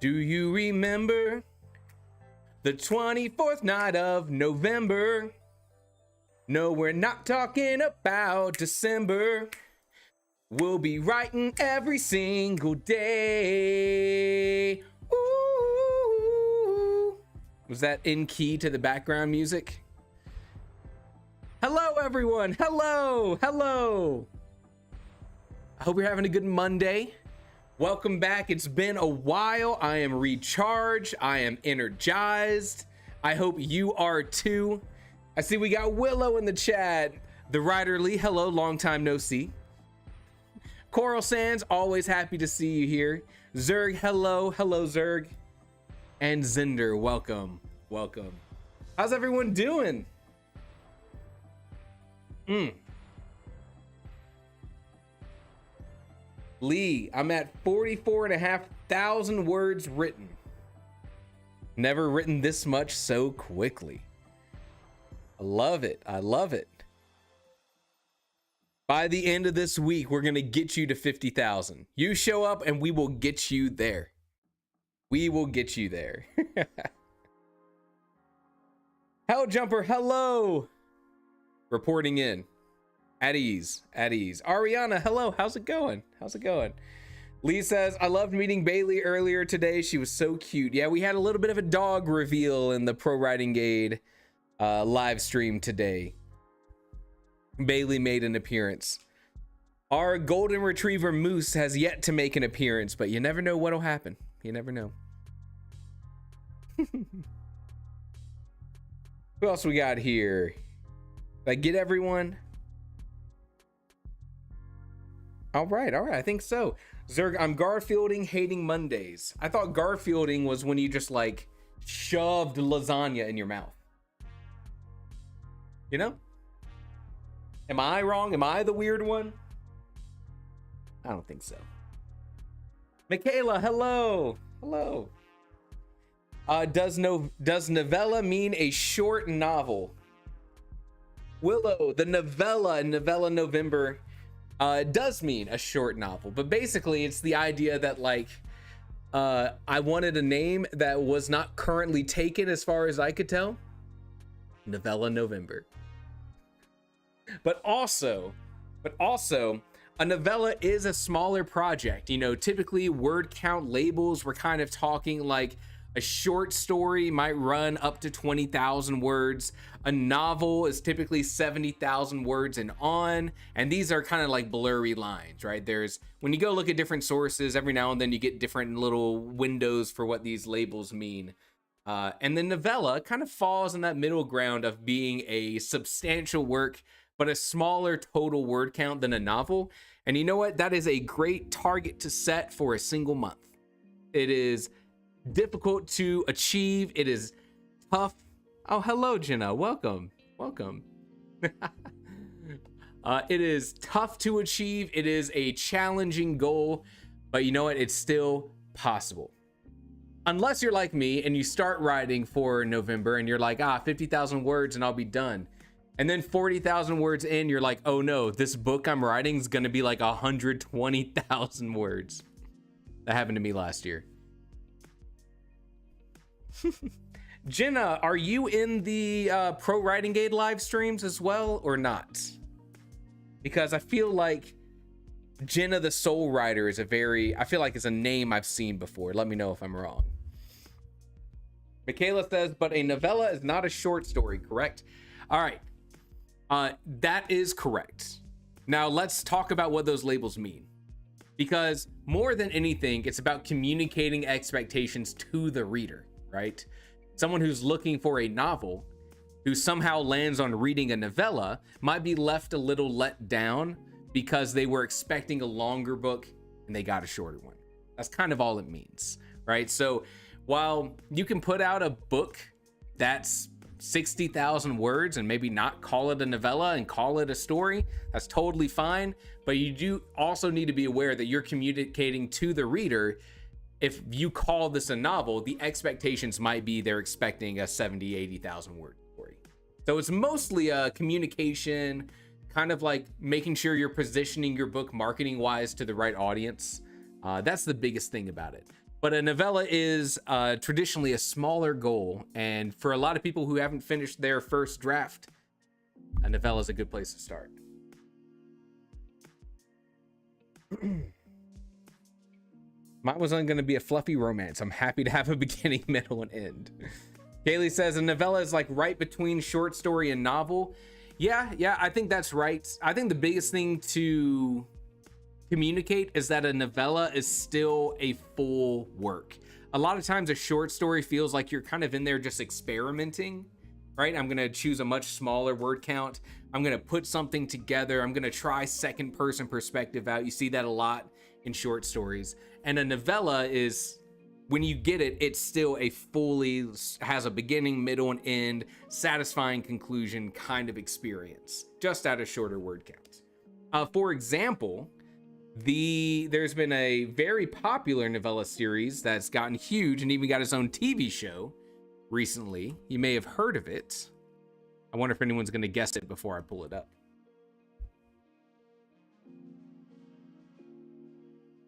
Do you remember the 24th night of November? No, we're not talking about December. We'll be writing every single day. Ooh. Was that in key to the background music? Hello, everyone. Hello. Hello. I hope you're having a good Monday. Welcome back. It's been a while. I am recharged. I am energized. I hope you are too. I see we got Willow in the chat. The Riderly, hello, long time no see. Coral Sands, always happy to see you here. Zerg, hello. Hello, Zerg. And Zinder, welcome. Welcome. How's everyone doing? Lee, I'm at 44,500 words written. Never written this much so quickly. I love it. I love it. By the end of this week, we're going to get you to 50,000. You show up and we will get you there. We will get you there. Hell Jumper, hello. Reporting in. At ease, at ease. Ariana, hello. How's it going? How's it going? Lee says, I loved meeting Bailey earlier today. She was so cute. Yeah, we had a little bit of a dog reveal in the Pro Writing Aid live stream today. Bailey made an appearance. Our golden retriever Moose has yet to make an appearance, but you never know what'll happen. You never know. Who else we got here? Did I get everyone? All right, I think so. Zerg, I'm Garfielding hating Mondays. I thought Garfielding was when you just like shoved lasagna in your mouth. You know? Am I wrong? Am I the weird one? I don't think so. Michaela, hello. Hello. Does novella mean a short novel? Willow, the novella in Novella November does mean a short novel, but basically it's the idea that like I wanted a name that was not currently taken as far as I could tell. Novella November. But also a novella is a smaller project. You know, typically word count labels, we're kind of talking like a short story might run up to 20,000 words. A novel is typically 70,000 words and on. And these are kind of like blurry lines, right? There's, when you go look at different sources, every now and then you get different little windows for what these labels mean. And the novella kind of falls in that middle ground of being a substantial work, but a smaller total word count than a novel. And you know what? That is a great target to set for a single month. It is difficult to achieve. It is tough. Oh, hello, Jenna. Welcome. Welcome. It is tough to achieve. It is a challenging goal, but you know what? It's still possible. Unless you're like me and you start writing for November and you're like, 50,000 words and I'll be done. And then 40,000 words in, you're like, oh no, this book I'm writing is going to be like 120,000 words. That happened to me last year. Jenna, are you in the Pro Writing Aid live streams as well or not? Because I feel like Jenna the Soul Writer is I feel like it's a name I've seen before. Let me know if I'm wrong. Michaela says, but a novella is not a short story, correct? All right. That is correct. Now let's talk about what those labels mean. Because more than anything, it's about communicating expectations to the reader, right? Someone who's looking for a novel, who somehow lands on reading a novella, might be left a little let down because they were expecting a longer book and they got a shorter one. That's kind of all it means, right? So while you can put out a book that's 60,000 words and maybe not call it a novella and call it a story, that's totally fine. But you do also need to be aware that you're communicating to the reader. If you call this a novel, the expectations might be they're expecting a 70, 80,000 word story. So it's mostly a communication, kind of like making sure you're positioning your book marketing wise to the right audience. That's the biggest thing about it. But a novella is traditionally a smaller goal, and for a lot of people who haven't finished their first draft, a novella is a good place to start. Mine was only going to be a fluffy romance. I'm happy to have a beginning, middle, and end. Kaylee says a novella is like right between short story and novel. Yeah, I think that's right. I think the biggest thing to communicate is that a novella is still a full work. A lot of times a short story feels like you're kind of in there just experimenting, right? I'm going to choose a much smaller word count. I'm going to put something together. I'm going to try second person perspective out. You see that a lot in short stories. And a novella is, when you get it, it's still a fully, has a beginning, middle, and end, satisfying conclusion kind of experience, just at a shorter word count. For example, there's been a very popular novella series that's gotten huge and even got its own TV show recently. You may have heard of it. I wonder if anyone's going to guess it before I pull it up.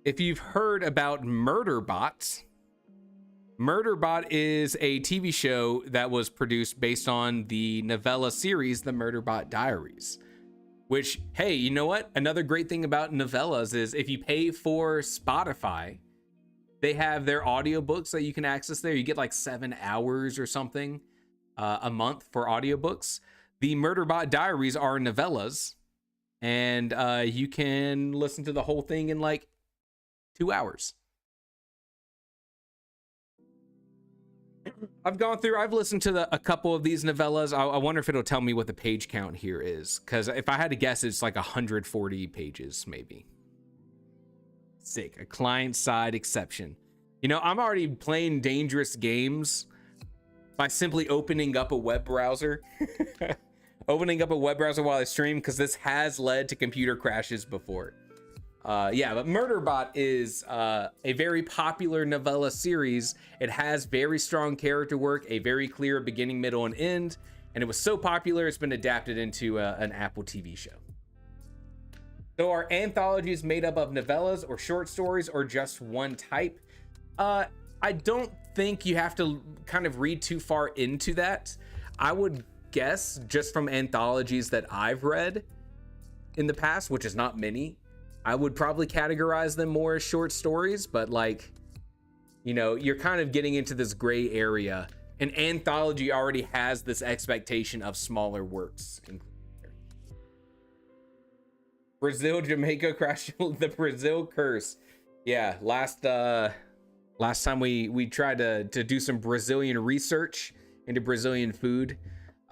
If you've heard about Murderbot, Murderbot is a TV show that was produced based on the novella series, The Murderbot Diaries. Which, hey, you know what? Another great thing about novellas is if you pay for Spotify, they have their audiobooks that you can access there. You get like 7 hours or something a month for audiobooks. The Murderbot Diaries are novellas, and you can listen to the whole thing in like 2 hours. I've listened to a couple of these novellas. I wonder if it'll tell me what the page count here is, because if I had to guess, it's like 140 pages, maybe. Sick. A client-side exception. You know, I'm already playing dangerous games by simply opening up a web browser. Opening up a web browser while I stream, because this has led to computer crashes before. Yeah, but Murderbot is a very popular novella series. It has very strong character work, a very clear beginning, middle, and end, and it was so popular it's been adapted into an Apple TV show. So are anthologies made up of novellas or short stories or just one type? I don't think you have to kind of read too far into that. I would guess, just from anthologies that I've read in the past, which is not many, I would probably categorize them more as short stories, but like, you know, you're kind of getting into this gray area. An anthology already has this expectation of smaller works. Brazil, Jamaica crash, the Brazil curse. Yeah, last time we tried to do some Brazilian research into Brazilian food,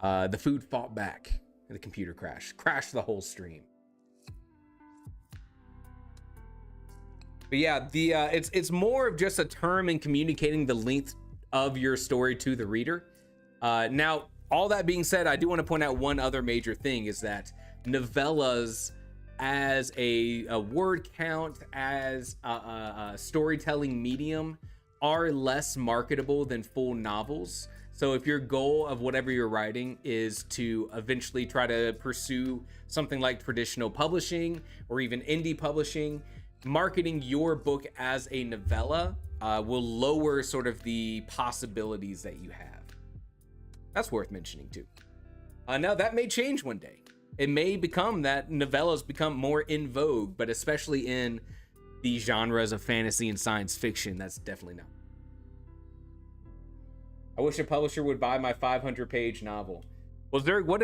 the food fought back and the computer crashed the whole stream. But yeah, it's more of just a term in communicating the length of your story to the reader. Now, all that being said, I do want to point out one other major thing is that novellas as a word count, as a storytelling medium, are less marketable than full novels. So if your goal of whatever you're writing is to eventually try to pursue something like traditional publishing or even indie publishing, marketing your book as a novella will lower sort of the possibilities that you have. That's worth mentioning too. Now that may change one day. It may become that novellas become more in vogue, but especially in the genres of fantasy and science fiction, that's definitely not. I wish a publisher would buy my 500-page novel. What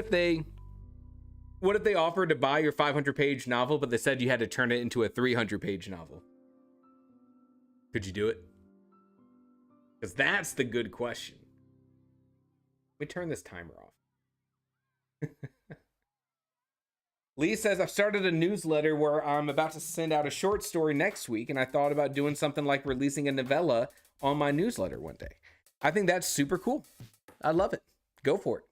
if they offered to buy your 500-page novel, but they said you had to turn it into a 300-page novel? Could you do it? Because that's the good question. Let me turn this timer off. Lee says, I've started a newsletter where I'm about to send out a short story next week, and I thought about doing something like releasing a novella on my newsletter one day. I think that's super cool. I love it. Go for it.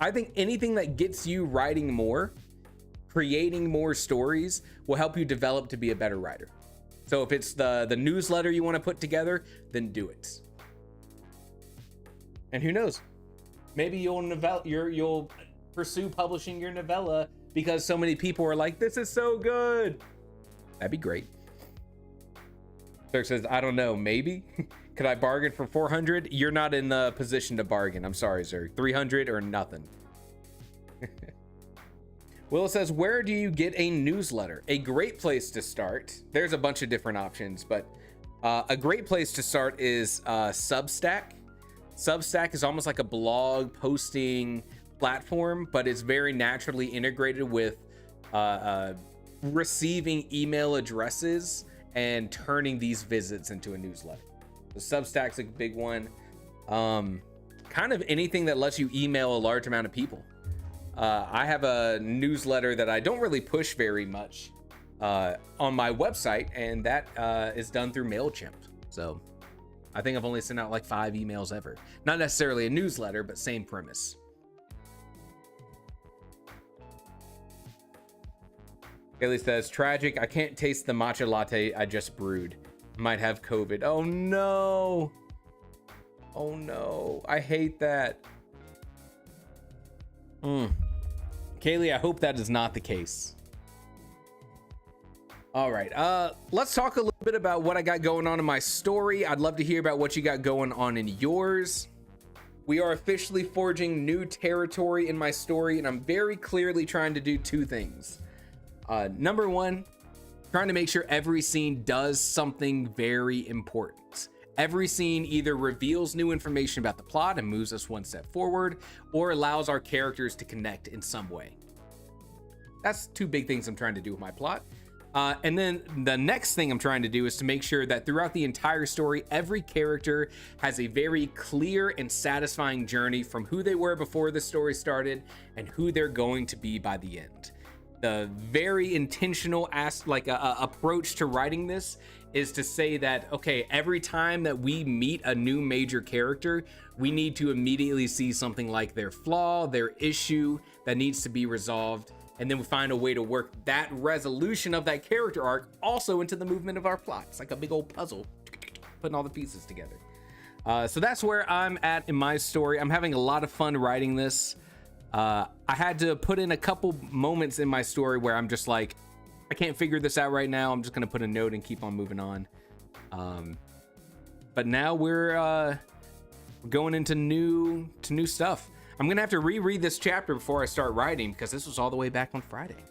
I think anything that gets you writing more, creating more stories, will help you develop to be a better writer. So if it's the newsletter you want to put together, then do it. And who knows? Maybe you'll pursue publishing your novella because so many people are like, this is so good. That'd be great. Dirk says, I don't know, maybe. Could I bargain for 400? You're not in the position to bargain. I'm sorry, sir. 300 or nothing. Will says, where do you get a newsletter? A great place to start. There's a bunch of different options, but a great place to start is Substack. Substack is almost like a blog posting platform, but it's very naturally integrated with receiving email addresses and turning these visits into a newsletter. So Substack's a big one. Kind of anything that lets you email a large amount of people. I have a newsletter that I don't really push very much on my website, and that is done through MailChimp. So I think I've only sent out like 5 emails ever. Not necessarily a newsletter, but same premise. Haley says, tragic. I can't taste the matcha latte I just brewed. Might have COVID. Oh no. Oh no. I hate that. Kaylee, I hope that is not the case. All right. Let's talk a little bit about what I got going on in my story. I'd love to hear about what you got going on in yours. We are officially forging new territory in my story, and I'm very clearly trying to do 2 things. Number 1, trying to make sure every scene does something very important. Every scene either reveals new information about the plot and moves us one step forward, or allows our characters to connect in some way. That's 2 big things I'm trying to do with my plot. And then the next thing I'm trying to do is to make sure that throughout the entire story, every character has a very clear and satisfying journey from who they were before the story started and who they're going to be by the end. The very intentional approach to writing this is to say that, okay, every time that we meet a new major character, we need to immediately see something like their flaw, their issue that needs to be resolved, and then we find a way to work that resolution of that character arc also into the movement of our plot. It's like a big old puzzle, putting all the pieces together. So that's where I'm at in my story. I'm having a lot of fun writing this. I had to put in a couple moments in my story where I'm just like, I can't figure this out right now. I'm just gonna put a note and keep on moving on. But now we're going into new stuff. I'm gonna have to reread this chapter before I start writing because this was all the way back on Friday.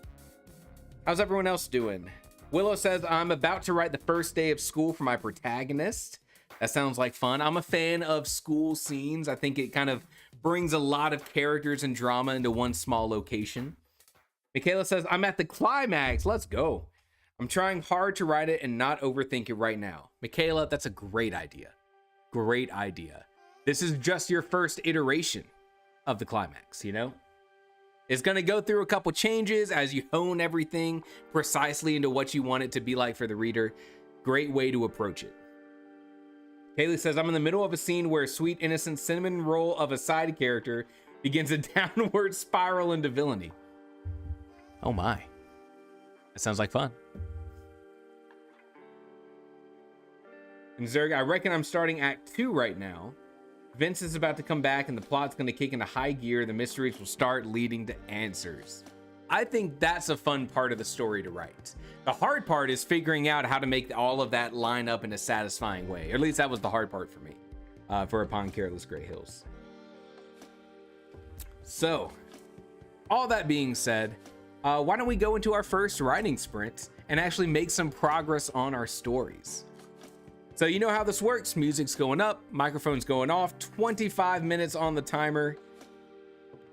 How's everyone else doing? Willow says, I'm about to write the first day of school for my protagonist. That sounds like fun. I'm a fan of school scenes. I think it kind of brings a lot of characters and drama into one small location. Michaela says, I'm at the climax. Let's go. I'm trying hard to write it and not overthink it right now. Michaela, that's a great idea. Great idea. This is just your first iteration of the climax, you know? It's going to go through a couple changes as you hone everything precisely into what you want it to be like for the reader. Great way to approach it. Haley says, I'm in the middle of a scene where a sweet, innocent cinnamon roll of a side character begins a downward spiral into villainy. Oh my. That sounds like fun. And Zerg, I reckon I'm starting Act 2 right now. Vince is about to come back and the plot's going to kick into high gear. The mysteries will start leading to answers. I think that's a fun part of the story to write. The hard part is figuring out how to make all of that line up in a satisfying way. Or at least that was the hard part for me, for Upon Careless Gray Hills. So, all that being said, why don't we go into our first writing sprint and actually make some progress on our stories? So you know how this works. Music's going up, microphone's going off, 25 minutes on the timer.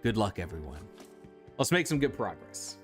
Good luck, everyone. Let's make some good progress.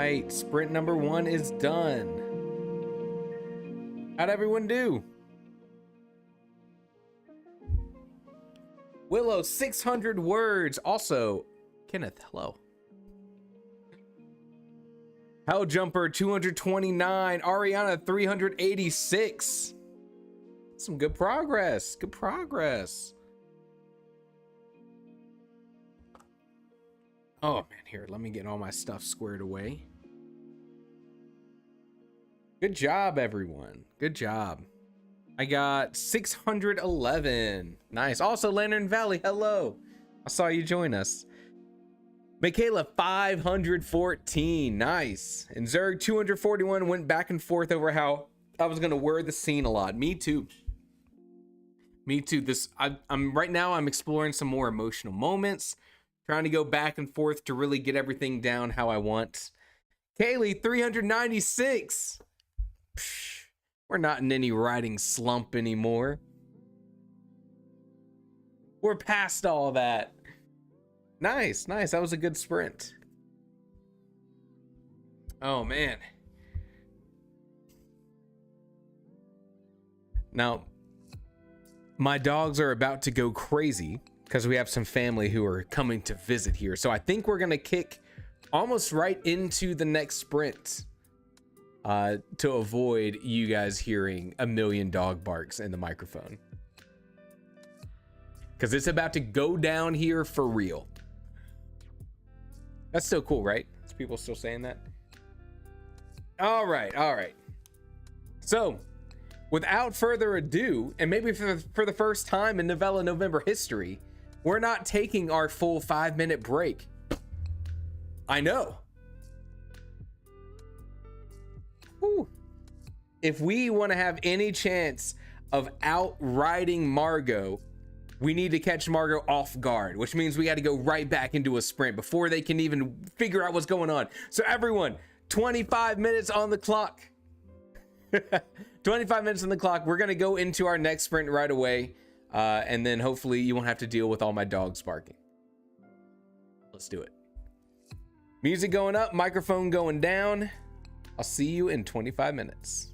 right, sprint number 1 is done. How'd everyone do? Willow, 600 words. Also, Kenneth, hello. Hell Jumper, 229. Ariana, 386. Some good progress. Good progress. Oh, man, here, let me get all my stuff squared away. Good job, everyone. Good job. I got 611. Nice. Also, Lantern Valley, hello. I saw you join us. Michaela 514, nice. And Zerg 241 went back and forth over how I was gonna word the scene a lot. Me too. Me too. I'm right now. I'm exploring some more emotional moments, trying to go back and forth to really get everything down how I want. Kaylee 396. Psh, we're not in any writing slump anymore. We're past all that. Nice, nice. That was a good sprint. Oh, man. Now, my dogs are about to go crazy because we have some family who are coming to visit here. So I think we're going to kick almost right into the next sprint to avoid you guys hearing a million dog barks in the microphone. Because it's about to go down here for real. That's still cool, right? Is people still saying that? All right, all right. So, without further ado, and maybe for the first time in Novella November history, we're not taking our full 5-minute break. I know. Whew. If we want to have any chance of outriding Margot, we need to catch Margot off guard, which means we got to go right back into a sprint before they can even figure out what's going on. So everyone, 25 minutes on the clock. 25 minutes on the clock. We're going to go into our next sprint right away. And then hopefully you won't have to deal with all my dogs barking. Let's do it. Music going up, microphone going down. I'll see you in 25 minutes.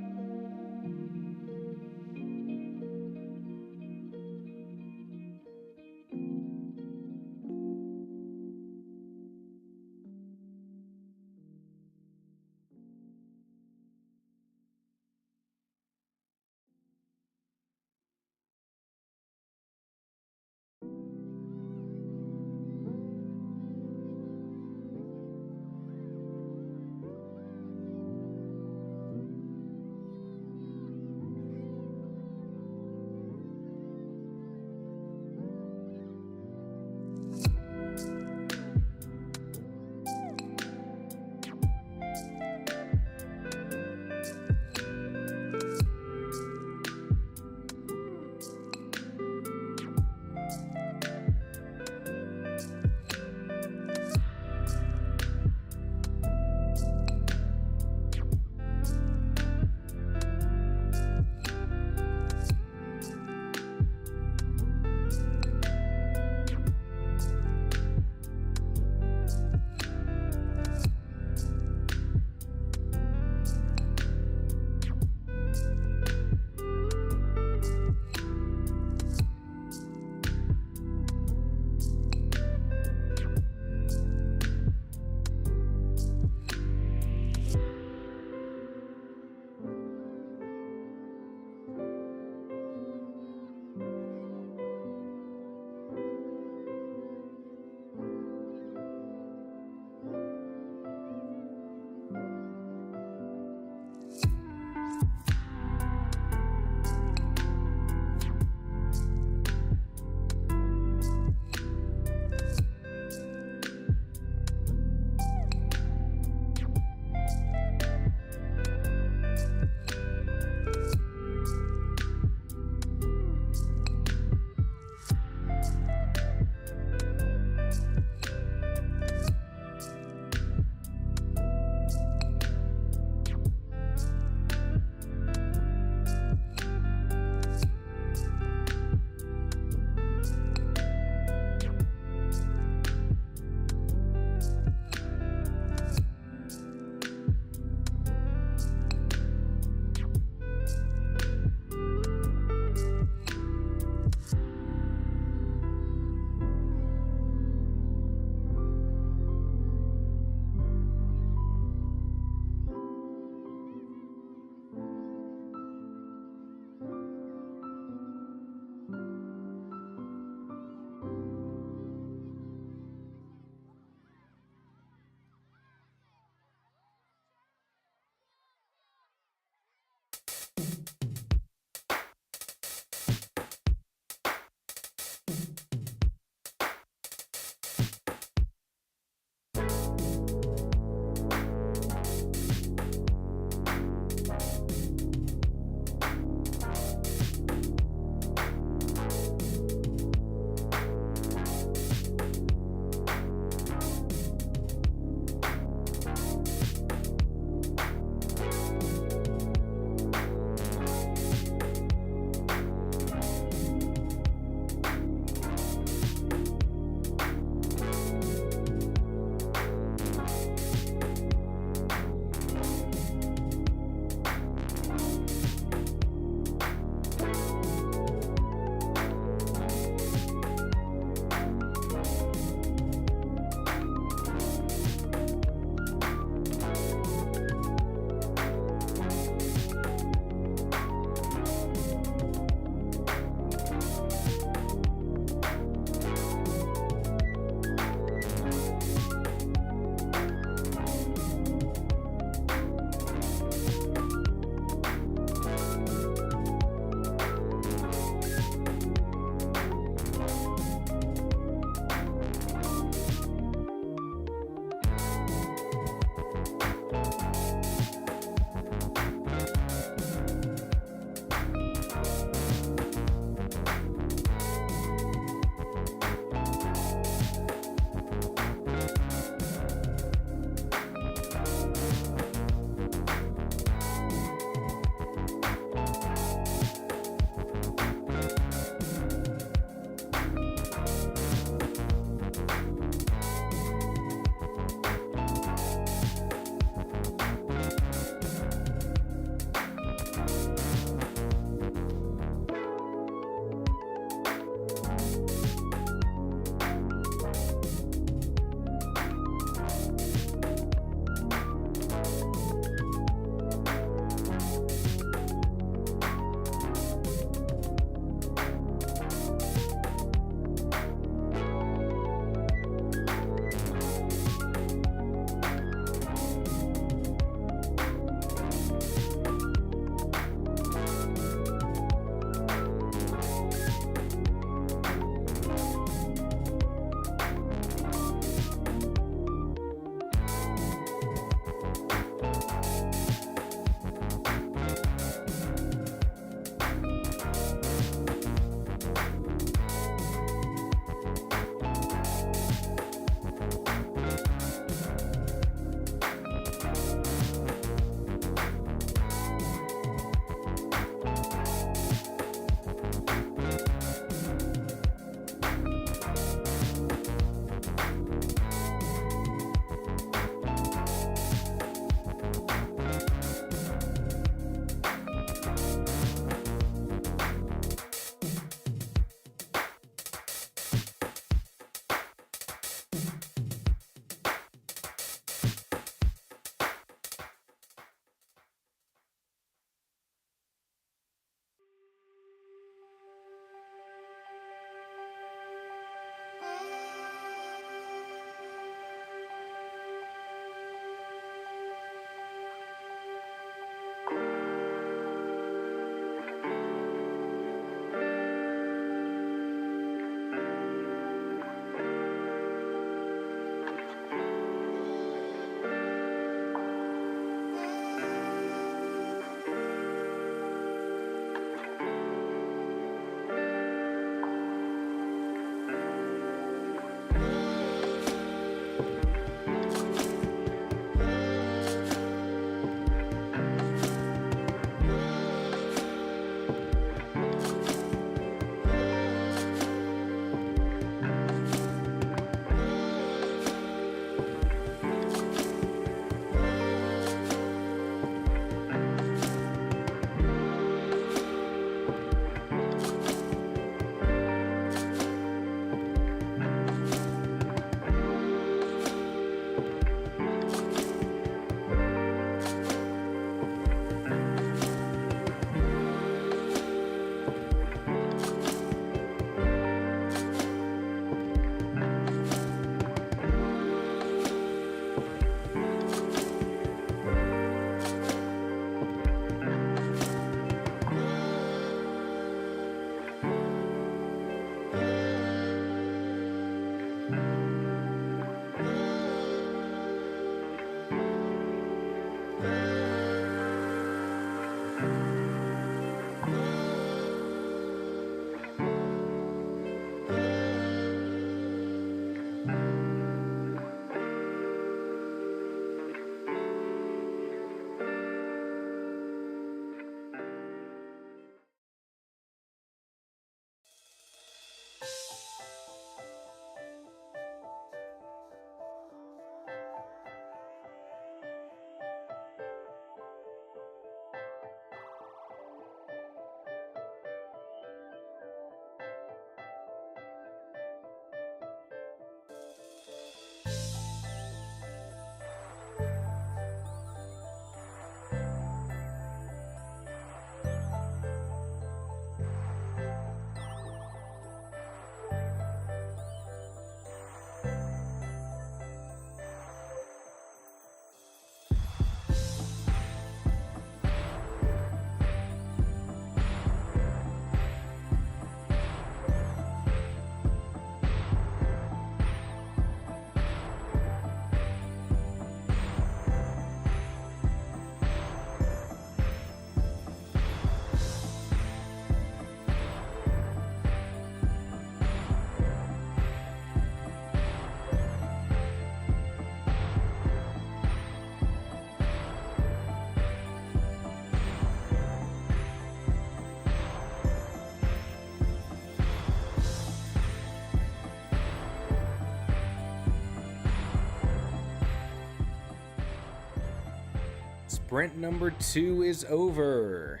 Sprint number 2 is over.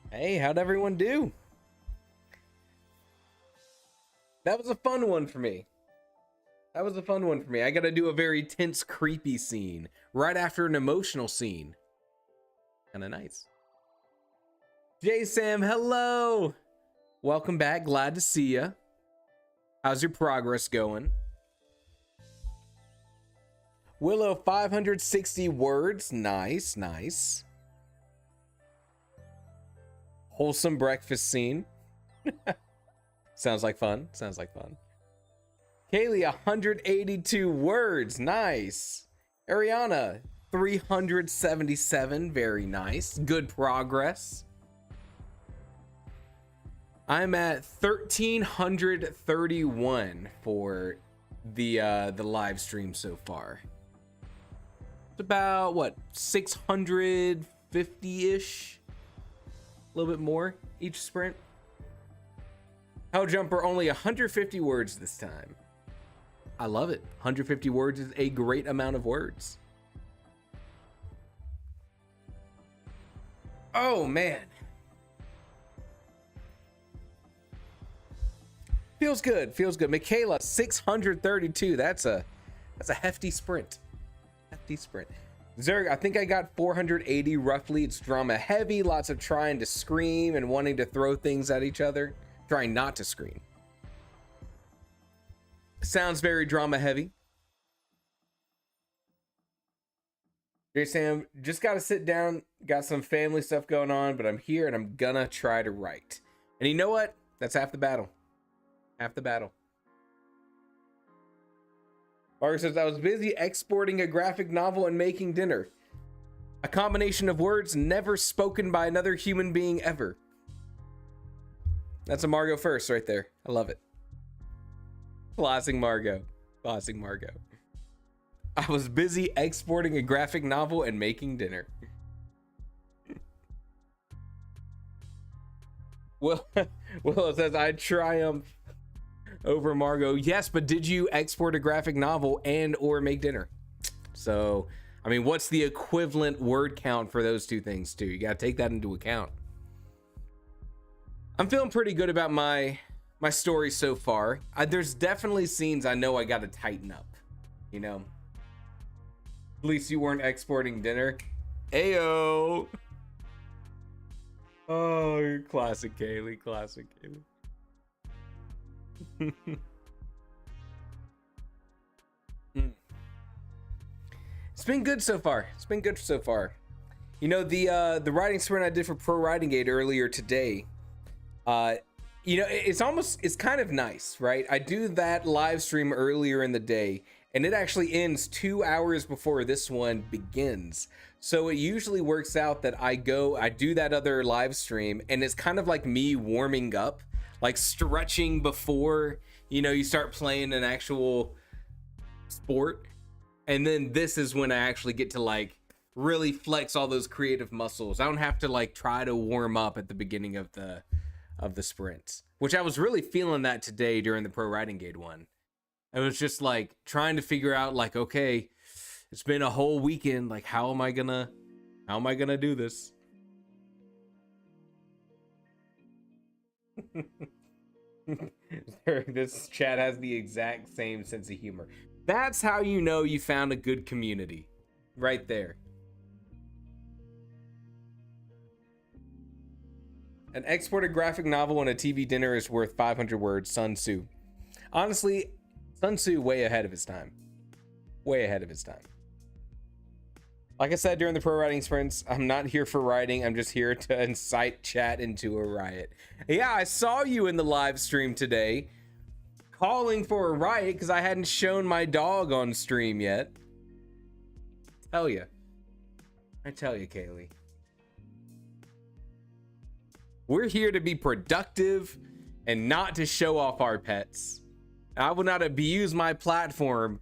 Hey, how'd everyone do? That was a fun one for me. That was a fun one for me. I gotta do a very tense, creepy scene right after an emotional scene. Kinda nice. J Sam, hello. Welcome back. Glad to see ya. How's your progress going? Willow, 560 words. Nice, nice. Wholesome breakfast scene. Sounds like fun. Sounds like fun. Kaylee, 182 words. Nice. Ariana, 377. Very nice. Good progress. I'm at 1,331 for the live stream so far. It's about what, 650-ish? A little bit more each sprint. Hell Jumper, only 150 words this time. I love it. 150 words is a great amount of words. Oh man. Feels good. Feels good. Michaela, 632. That's a hefty sprint. Hefty sprint. Zerg, I think I got 480 roughly. It's drama heavy. Lots of trying to scream and wanting to throw things at each other. Trying not to scream. Sounds very drama heavy. J Sam, just got to sit down. Got some family stuff going on, but I'm here and I'm gonna try to write. And you know what? That's half the battle. Half the battle. Margaret says, I was busy exporting a graphic novel and making dinner. A combination of words never spoken by another human being ever. That's a Margot first right there. I love it. Classic Margot. Classic Margot. I was busy exporting a graphic novel and making dinner. Willow says, I triumph over Margot. Yes, but did you export a graphic novel and or make dinner? So, I mean, what's the equivalent word count for those two things too? You got to take that into account. I'm feeling pretty good about my story so far. There's definitely scenes I know I got to tighten up, you know. At least you weren't exporting dinner. Ayo. Oh, classic Kaylee, classic Kaylee. It's been good so far. It's been good so far. You know, the writing sprint I did for Pro Writing Gate earlier today, you know, it's kind of nice, right? I do that live stream earlier in the day and it actually ends 2 hours before this one begins. So it usually works out that I do that other live stream and it's kind of like me warming up, like stretching before, you know, you start playing an actual sport. And then this is when I actually get to like really flex all those creative muscles. I don't have to like try to warm up at the beginning of the sprints, which I was really feeling that today during the Pro Writing Gate one. I was just like trying to figure out like, okay, it's been a whole weekend. Like, how am I gonna do this? This chat has the exact same sense of humor. That's how you know you found a good community, right there. An exported graphic novel and a TV dinner is worth 500 words. Sun Tzu. Honestly, Sun Tzu way ahead of his time. Way ahead of his time. Like I said during the pro writing sprints, I'm not here for writing. I'm just here to incite chat into a riot. Yeah, I saw you in the live stream today calling for a riot because I hadn't shown my dog on stream yet. I tell you, Kaylee. We're here to be productive and not to show off our pets. I will not abuse my platform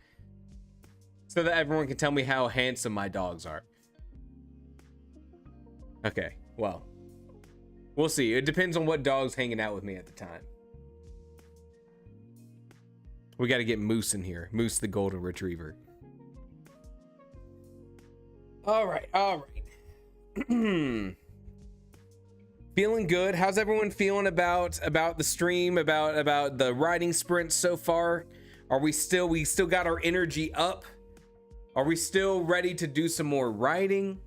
so that everyone can tell me how handsome my dogs are. Okay, well, we'll see. It depends on what dog's hanging out with me at the time. We got to get Moose in here. Moose the golden retriever. All right, all right. Feeling good. How's everyone feeling about the stream, about the writing sprint so far? Are we still got our energy up? Are we still ready to do some more writing?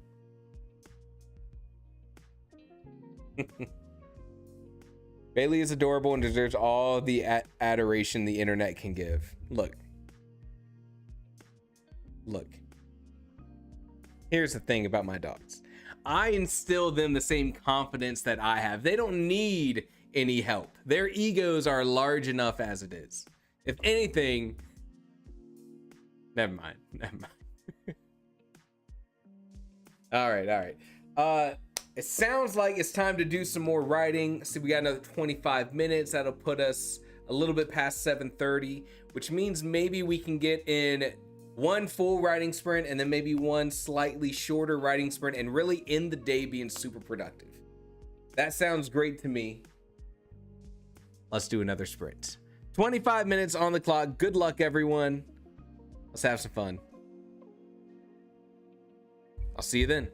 Bailey is adorable and deserves all the adoration the internet can give. Look. Here's the thing about my dogs. I instill them the same confidence that I have. They don't need any help. Their egos are large enough as it is. If anything, never mind. All right. It sounds like it's time to do some more writing. See, we got another 25 minutes. That'll put us a little bit past 7:30, which means maybe we can get in one full writing sprint and then maybe one slightly shorter writing sprint and really end the day being super productive. That sounds great to me. Let's do another sprint. 25 minutes on the clock. Good luck, everyone. Let's have some fun. I'll see you then.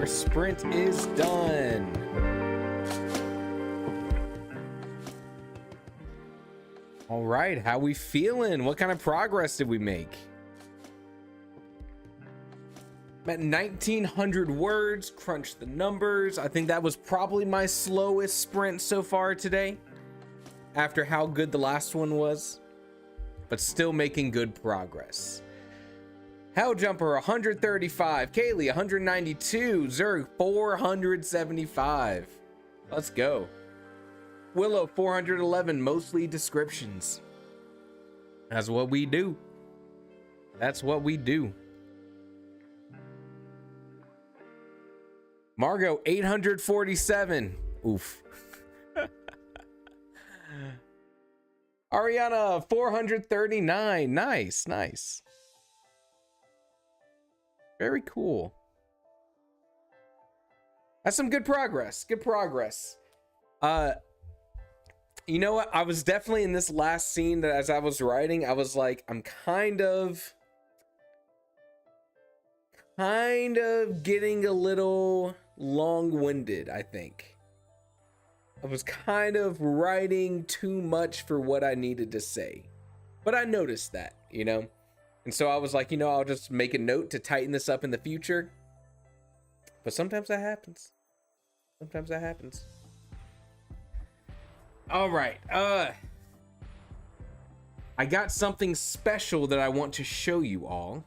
Our sprint is done. All right, how we feeling? What kind of progress did we make? I'm at 1,900 words, crunched the numbers. I think that was probably my slowest sprint so far today, after how good the last one was, but still making good progress. Helljumper 135, Kaylee 192, Zerg 475. Let's go. Willow 411, mostly descriptions. That's what we do. That's what we do. Margot 847. Oof. Ariana 439. Nice, nice. Very cool. That's some good progress. Good progress. You know what? I was definitely in this last scene that as I was writing, I was like, I'm kind of getting a little long-winded, I think. I was kind of writing too much for what I needed to say. But I noticed that, you know? And so I was like, you know, I'll just make a note to tighten this up in the future. But sometimes that happens. Sometimes that happens. All right. I got something special that I want to show you all.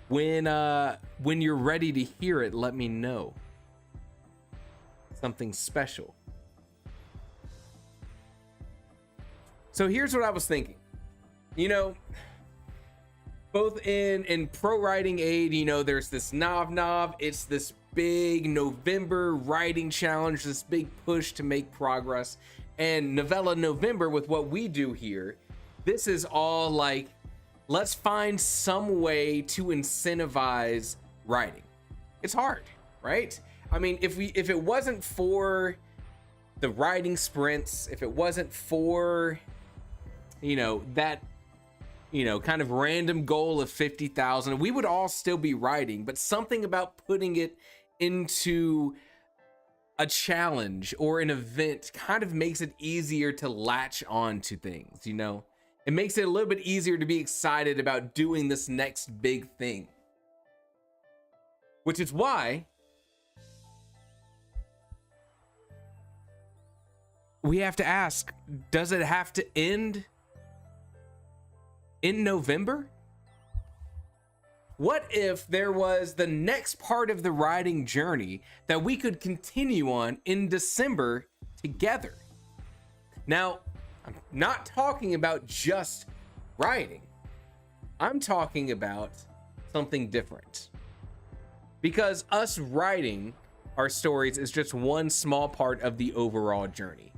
When you're ready to hear it, let me know. Something special. So here's what I was thinking. You know, both in pro writing aid, you know, there's this Nov. It's this big November writing challenge, this big push to make progress. And Novella November, with what we do here, this is all like, let's find some way to incentivize writing. It's hard, right? I mean, if it wasn't for the writing sprints, if it wasn't for, you know, that, you know, kind of random goal of 50,000, we would all still be writing, but something about putting it into a challenge or an event kind of makes it easier to latch on to things, you know? It makes it a little bit easier to be excited about doing this next big thing. Which is why we have to ask, does it have to end in November? What if there was the next part of the writing journey that we could continue on in December together? Now, I'm not talking about just writing. I'm talking about something different. Because us writing our stories is just one small part of the overall journey.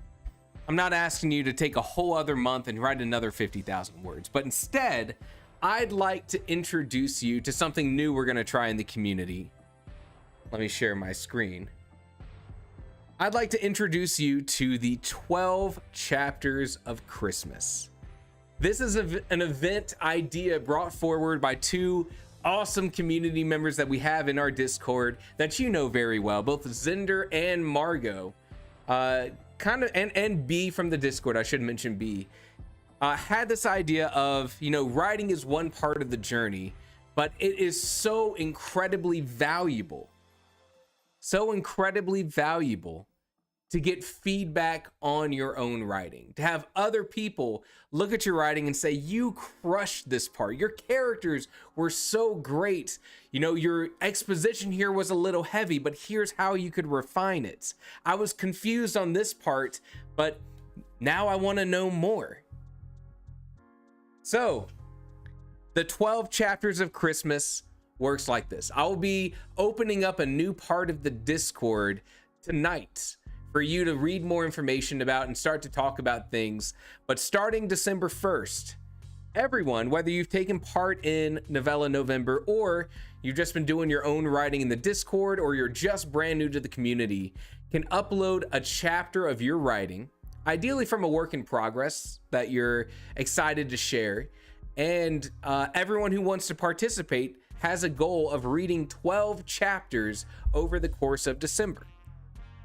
I'm not asking you to take a whole other month and write another 50,000 words, but instead, I'd like to introduce you to something new we're going to try in the community. Let me share my screen. I'd like to introduce you to the 12 chapters of Christmas. This is an event idea brought forward by two awesome community members that we have in our Discord that you know very well, both Zinder and Margot. And B from the Discord, I should mention B. Had this idea of, you know, writing is one part of the journey, but it is so incredibly valuable to get feedback on your own writing, to have other people look at your writing and say, you crushed this part. Your characters were so great. You know, your exposition here was a little heavy, but here's how you could refine it. I was confused on this part, but now I want to know more. So the 12 chapters of Christmas works like this. I'll be opening up a new part of the Discord tonight for you to read more information about and start to talk about things. But starting December 1st, everyone, whether you've taken part in Novella November or you've just been doing your own writing in the Discord or you're just brand new to the community, can upload a chapter of your writing, ideally from a work in progress that you're excited to share. And everyone who wants to participate has a goal of reading 12 chapters over the course of December.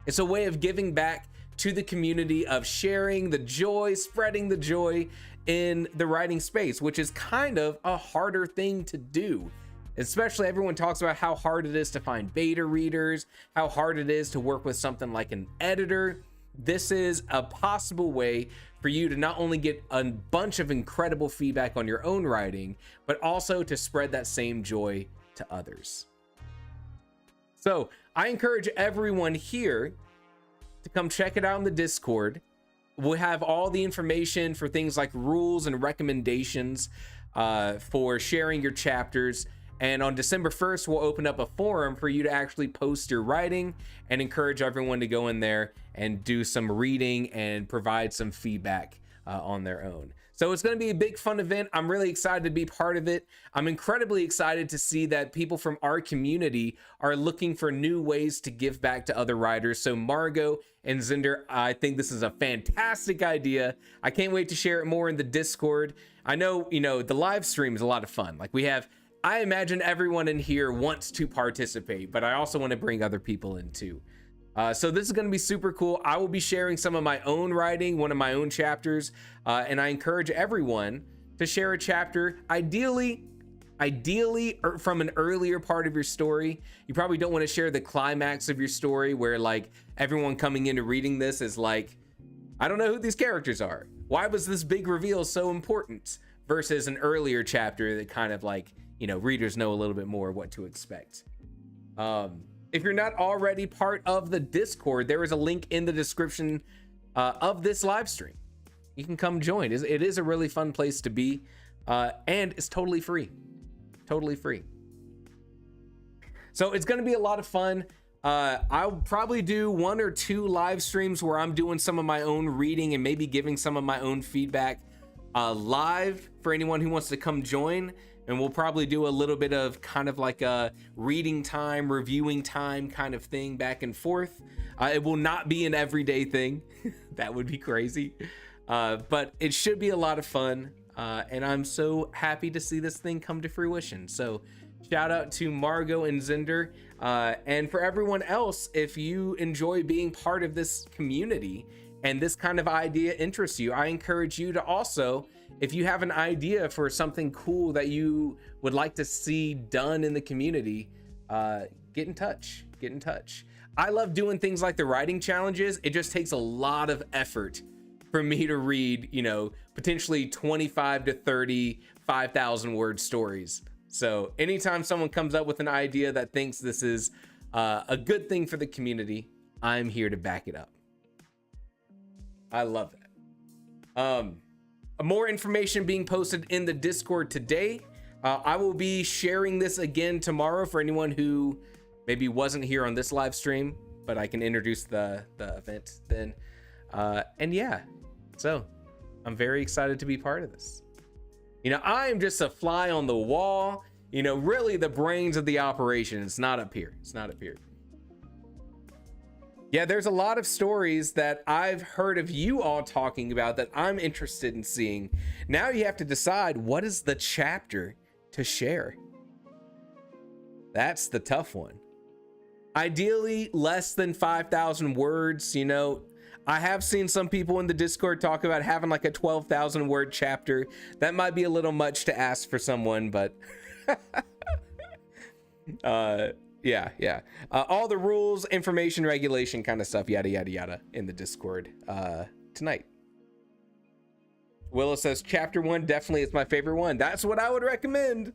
It's a way of giving back to the community, of sharing the joy, spreading the joy in the writing space, which is kind of a harder thing to do. Especially, everyone talks about how hard it is to find beta readers, how hard it is to work with something like an editor. This is a possible way for you to not only get a bunch of incredible feedback on your own writing, but also to spread that same joy to others. So I encourage everyone here to come check it out in the Discord. We'll have all the information for things like rules and recommendations for sharing your chapters. And on December 1st, we'll open up a forum for you to actually post your writing and encourage everyone to go in there and do some reading and provide some feedback on their own. So it's going to be a big fun event. I'm really excited to be part of it. I'm incredibly excited to see that people from our community are looking for new ways to give back to other writers. So Margot and Zinder, I think this is a fantastic idea. I can't wait to share it more in the Discord. I know, the live stream is a lot of fun. Like I imagine everyone in here wants to participate, but I also want to bring other people in too. So this is going to be super cool. I will be sharing some of my own writing, one of my own chapters, and I encourage everyone to share a chapter, ideally from an earlier part of your story. You probably don't want to share the climax of your story where like everyone coming into reading this is like, I don't know who these characters are. Why was this big reveal so important? Versus an earlier chapter that kind of like, readers know a little bit more what to expect. If you're not already part of the Discord, there is a link in the description of this live stream. You can come join. It is a really fun place to be, and it's totally free. Totally free. So it's going to be a lot of fun. I'll probably do 1 or 2 live streams where I'm doing some of my own reading and maybe giving some of my own feedback live for anyone who wants to come join. And we'll probably do a little bit of kind of like a reading time, reviewing time kind of thing back and forth. It will not be an everyday thing. That would be crazy. But it should be a lot of fun. And I'm so happy to see this thing come to fruition. So shout out to Margot and Zinder. And for everyone else, if you enjoy being part of this community and this kind of idea interests you, I encourage you to also, if you have an idea for something cool that you would like to see done in the community, get in touch. I love doing things like the writing challenges. It just takes a lot of effort for me to read, potentially 25 to 30, 5,000 word stories. So anytime someone comes up with an idea that thinks this is a good thing for the community, I'm here to back it up. I love that. More information being posted in the Discord today. I will be sharing this again tomorrow for anyone who maybe wasn't here on this live stream, but I can introduce the event then. And yeah, so I'm very excited to be part of this. I am just a fly on the wall, really the brains of the operation. It's not up here. Yeah, there's a lot of stories that I've heard of you all talking about that I'm interested in seeing. Now you have to decide, what is the chapter to share? That's the tough one. Ideally, less than 5,000 words. I have seen some people in the Discord talk about having like a 12,000 word chapter. That might be a little much to ask for someone, but yeah. All the rules, information, regulation kind of stuff, yada, yada, yada, in the Discord tonight. Willow says, chapter 1 definitely is my favorite one. That's what I would recommend.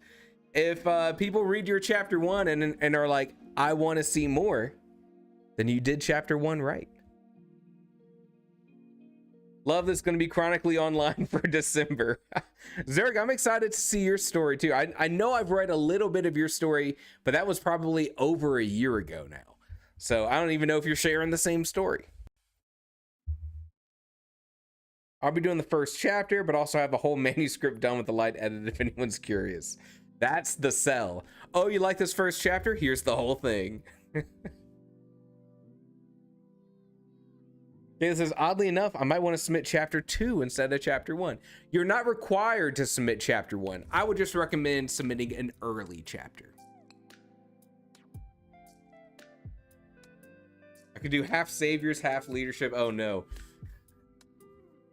If people read your chapter 1 and are like, I want to see more, then you did chapter 1 right. Love that's going to be chronically online for December. Zerg, I'm excited to see your story too. I know I've read a little bit of your story, but that was probably over a year ago now. So I don't even know if you're sharing the same story. I'll be doing the first chapter, but also have a whole manuscript done with the light edit if anyone's curious. That's the sell. Oh, you like this first chapter? Here's the whole thing. It says, oddly enough, I might want to submit chapter 2 instead of chapter 1. You're not required to submit chapter 1. I would just recommend submitting an early chapter. could do half saviors, half leadership. Oh no.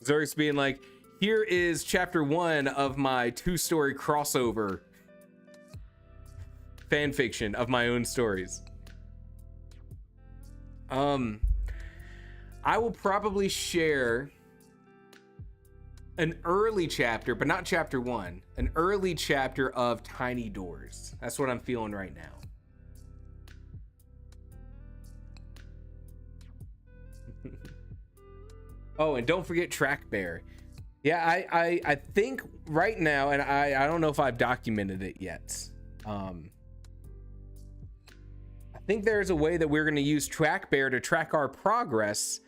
Zerg's being like, here is chapter 1 of my 2-story crossover fan fiction of my own stories. I will probably share an early chapter, but not chapter 1, an early chapter of Tiny Doors. That's what I'm feeling right now. Oh, and don't forget Track Bear. Yeah, I think right now, and I don't know if I've documented it yet. I think there's a way that we're going to use Track Bear to track our progress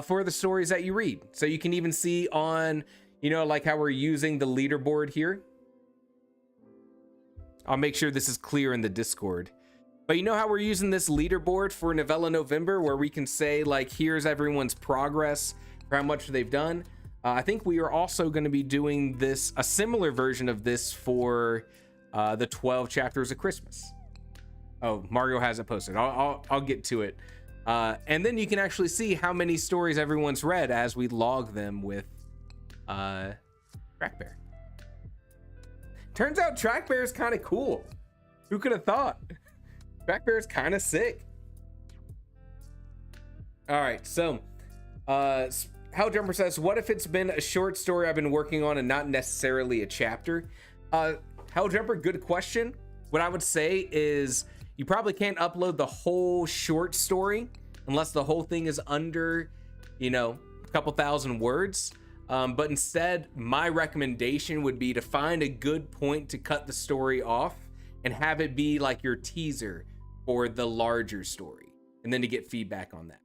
for the stories that you read. So you can even see on, you know, like how we're using the leaderboard here. I'll make sure this is clear in the Discord. But you know how we're using this leaderboard for Novella November, where we can say, like, here's everyone's progress for how much they've done. I think we are also going to be doing this, a similar version of this for the 12 chapters of Christmas. Oh, Margot hasn't posted. I'll get to it. And then you can actually see how many stories everyone's read as we log them with Track Bear. Turns out Track Bear is kind of cool. Who could have thought? Track Bear is kind of sick. All right, so Helljumper says, what if it's been a short story I've been working on and not necessarily a chapter? Helljumper, good question. What I would say is you probably can't upload the whole short story unless the whole thing is under, you know, a couple thousand words. But instead, my recommendation would be to find a good point to cut the story off and have it be like your teaser for the larger story, and then to get feedback on that.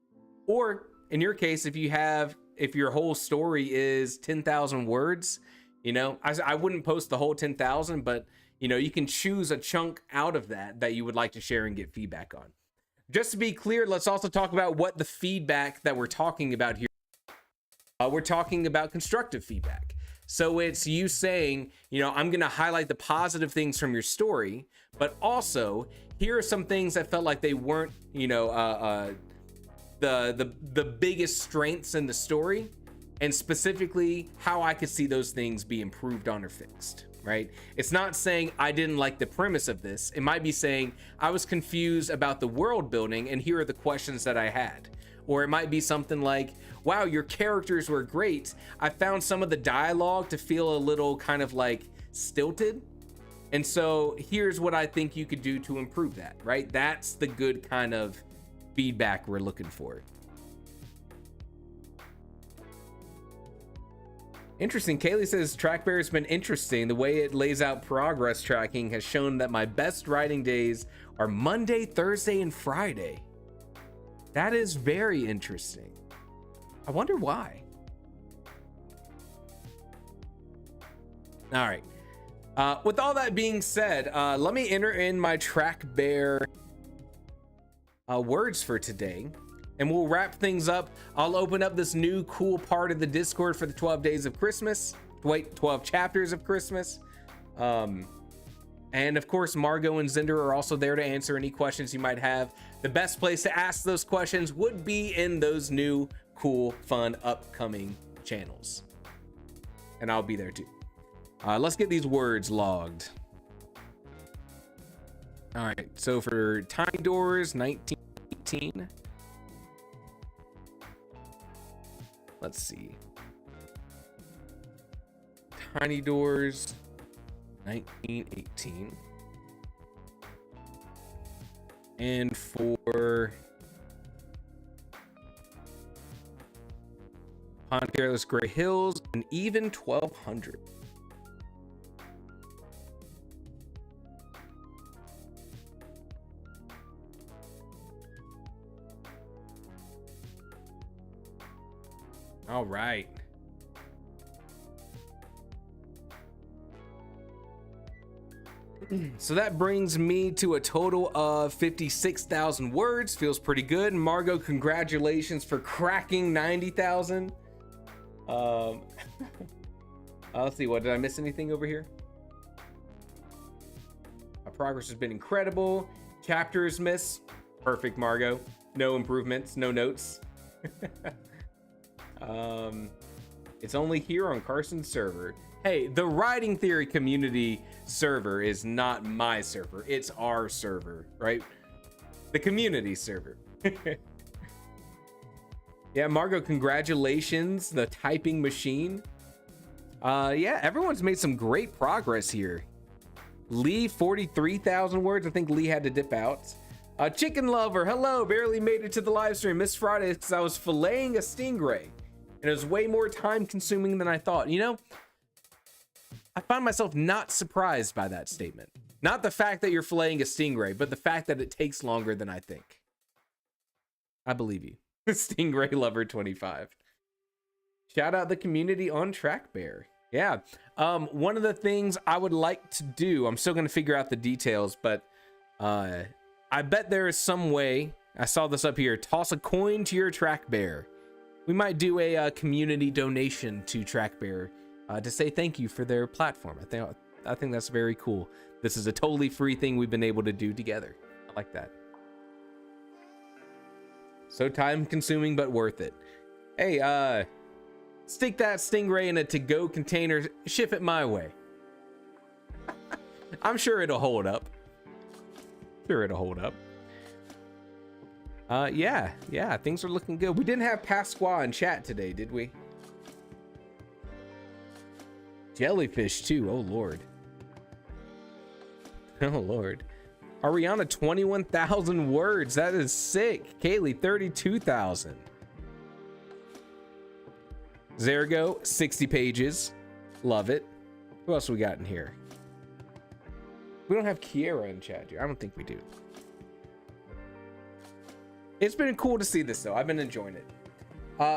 Or in your case, if your whole story is 10,000 words, you know, I wouldn't post the whole 10,000, but you know, you can choose a chunk out of that you would like to share and get feedback on. Just to be clear, let's also talk about what the feedback that we're talking about here. We're talking about constructive feedback. So it's you saying, you know, I'm going to highlight the positive things from your story, but also here are some things that felt like they weren't, you know, the biggest strengths in the story, and specifically how I could see those things be improved on or fixed, right? It's not saying I didn't like the premise of this. It might be saying I was confused about the world building and here are the questions that I had. Or it might be something like, wow, your characters were great. I found some of the dialogue to feel a little kind of like stilted. And so here's what I think you could do to improve that, right? That's the good kind of feedback we're looking for. Interesting. Kaylee says Track Bear has been interesting. The way it lays out progress tracking has shown that my best writing days are Monday, Thursday, and Friday. That is very interesting. I wonder why. All right. With all that being said, let me enter in my Track Bear words for today, and we'll wrap things up. I'll open up this new cool part of the Discord for the 12 days of Christmas. Wait, 12 chapters of Christmas. And of course, Margot and Zinder are also there to answer any questions you might have. The best place to ask those questions would be in those new, cool, fun, upcoming channels. And I'll be there too. Let's get these words logged. All right, so for Tiny Doors 1918. Let's see. Tiny Doors 1918. And for Pond Careless Gray Hills, an even 1200. All right. So that brings me to a total of 56,000 words. Feels pretty good. Margot, congratulations for cracking 90,000. Let's see. What did I miss? Anything over here? Our progress has been incredible. Chapters miss. Perfect, Margot. No improvements, no notes. It's only here on Carson's server. Hey, the Writing Theory community server is not my server. It's our server, right? The community server. Yeah, Margot, congratulations. The typing machine. Yeah, everyone's made some great progress here. Lee, 43,000 words. I think Lee had to dip out. Chicken Lover, hello. Barely made it to the live stream. Missed Friday because I was filleting a stingray. And it was way more time consuming than I thought. You know, I find myself not surprised by that statement. Not the fact that you're filleting a stingray, but the fact that it takes longer than I think. I believe you. Stingray Lover 25. Shout out the community on Track Bear. Yeah. One of the things I would like to do, I'm still going to figure out the details, but I bet there is some way, I saw this up here, toss a coin to your Track Bear. We might do a community donation to Track Bear to say thank you for their platform. I think that's very cool. This is a totally free thing we've been able to do together. I like that. So time consuming, but worth it. Hey, stick that stingray in a to-go container, ship it my way. I'm sure it'll hold up. Sure it'll hold up. Yeah, things are looking good. We didn't have Pasqua in chat today, did we? Jellyfish too, oh Lord. Oh Lord. Ariana, 21,000 words, that is sick. Kaylee, 32,000. Zergo, 60 pages, love it. Who else we got in here? We don't have Kiera in chat here, I don't think we do. It's been cool to see this though. I've been enjoying it.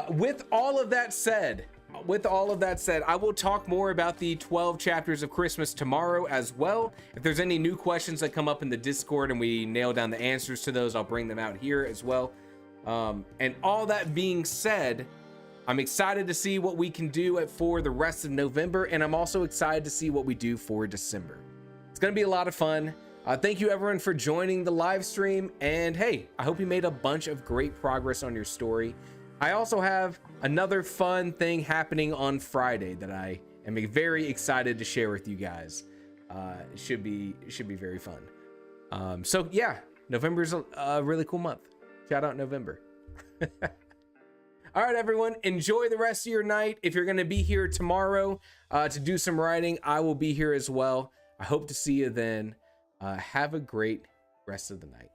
With all of that said, I will talk more about the 12 chapters of Christmas tomorrow as well. If there's any new questions that come up in the Discord and we nail down the answers to those, I'll bring them out here as well. And all that being said, I'm excited to see what we can do for the rest of November, and I'm also excited to see what we do for December. It's gonna be a lot of fun. Thank you everyone for joining the live stream, and hey, I hope you made a bunch of great progress on your story. I also have another fun thing happening on Friday that I am very excited to share with you guys. It should be very fun. So yeah, November's a really cool month. Shout out November. All right, everyone, enjoy the rest of your night. If you're gonna be here tomorrow to do some writing, I will be here as well. I hope to see you then. Have a great rest of the night.